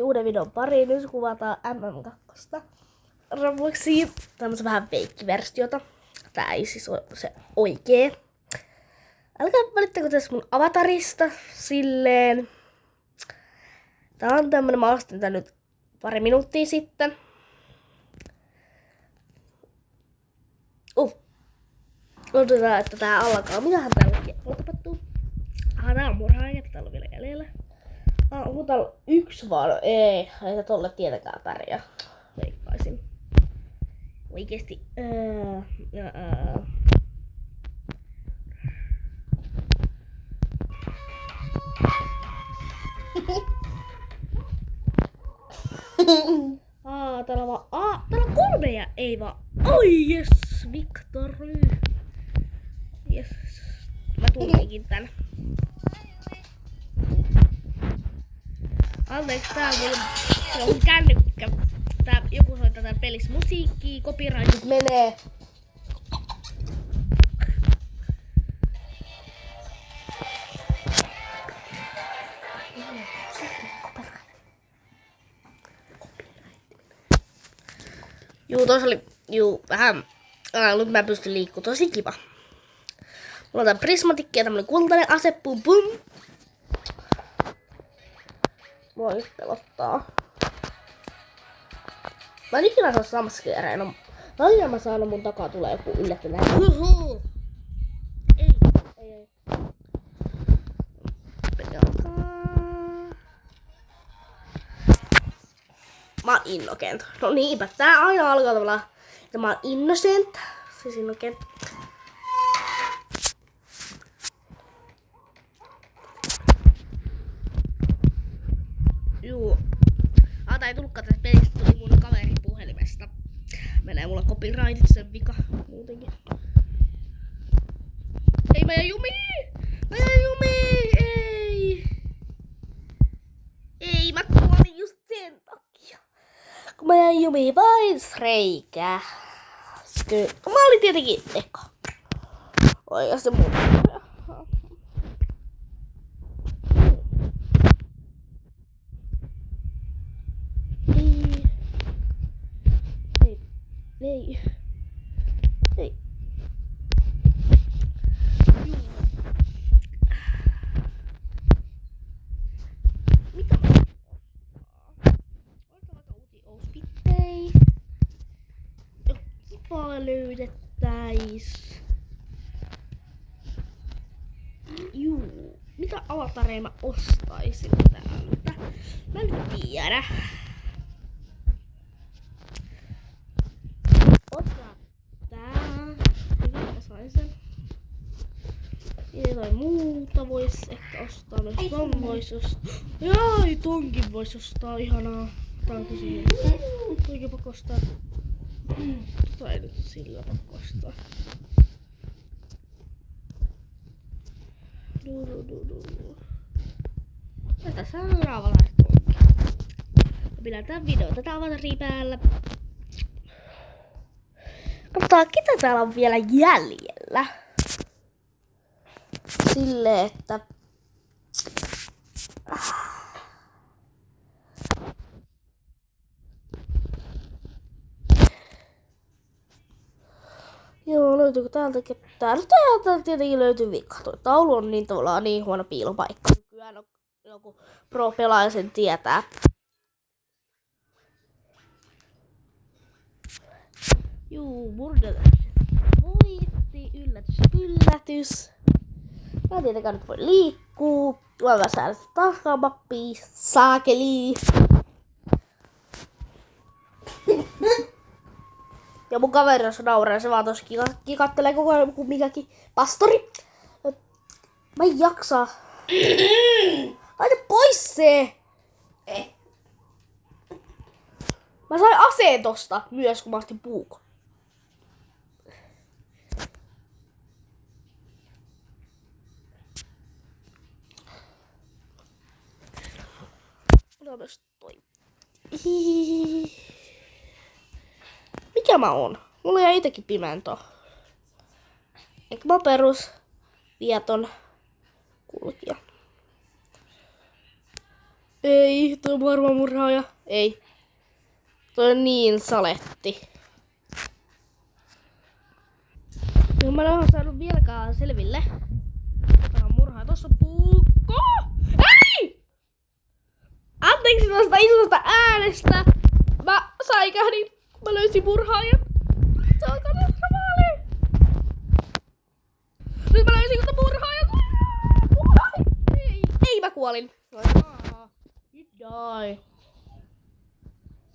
kaikki uuden videon pariin. Nyt kuvataan MM2 Robloxiin. Tämmöistä vähän feikkiversiota. Tää ei siis ole se oikee. Älkää valittako tässä mun avatarista silleen. Tää on tämmönen, mä ostin tän nyt pari minuuttia sitten. Odotetaan, että tää alkaa. Mitähän täällä on tapahtuu? Tää on murhaaja, täällä on vielä jäljellä. Onko täällä yksi vaan? Ei se tolle tietenkään pärjää. Veikkaisin. Oikeesti. Täällä on vaan. Täällä on 3 ja ei vaan. Oi jes, Victory. Jes. Mä tunninkin tän. Anteeksi, tää on mun kännykkä. Tää joku soittaa täällä pelissä musiikkia, copyrightit menee. Tuossa oli vähän. Nyt mä pystyn liikkumaan, tosi kiva. Mulla on tää prismatikki ja tämmönen kultainen ase, pum pum. Mua nyt pelottaa. Mä en ikinä saa samskeereja. No, välillä mä saan, mun takaa tulee joku yllättävä. Ei. Mä oon innocent. No niinpä, tää aina alkaa tavallaan, että mä oon innocent. Siis innocent. Juu. Tää ei tullutkaan tästä pelistä, tuli mun kaverin puhelimesta. Menee mulla copyrightit, sen vika muutenkin. Ei, mä jää jumiin! Ei, mä kuolin just sen takia. Kun mä jäin jumiin vain reikä. Mä olin tietenkin eka. Oikeasti mun. Ei. Mitä mä oon vaikka uusia outfittei. Kipaa löydettäis. Mitä avatareja mä ostaisin täältä? Mä en tiedä. Jotain muuta vois ehkä ostaa, myös ton vois ostaa. Jai, tonkin vois ostaa, ihanaa. Tää on tosi oikein pakko ostaa. Tota ei nyt sillä pakko ostaa. Ja tässä on avatarit tonkin. Mä pidän tän video tätä avataria päällä. Katsotaan, ketä täällä on vielä jäljellä. Silleen, että joo, löytyykö täältä ketään? No täältä tietenkin löytyy vika. Tuo taulu on niin tavallaan niin huono piilopaikka. Nykyään joku pro-pelaaja sen tietää. Murder. Voitti, yllätys. Mä en tietenkään nyt voi liikkuu. Mä vaan säädä sitä takamappia. Saakeli. Ja mun kaveri on nauraa, se vaan tossa kikattelee koko ajan kuin mikäkin pastori. Mä en jaksa. Laita pois se! Mä sain aseen tosta myös, kun mä ostin puukon. No myös toi. Mikä mä oon? Mulla jäi itekin pimento. Eikö mä perus vieton kulkija? Ei, toi on varmaan murhaaja. Ei. Toi on niin saletti. No mä en oo saanut vieläkään selville. Tää on murhaaja. Tossa on puukko! Ei! Anteeksi tuosta isosta äänestä. Mä säikähdin. Mä löysin murhaajan. Se on katastrofaalinen. Nyt mä löysin murhaajan. Ei, mä kuolin. You die.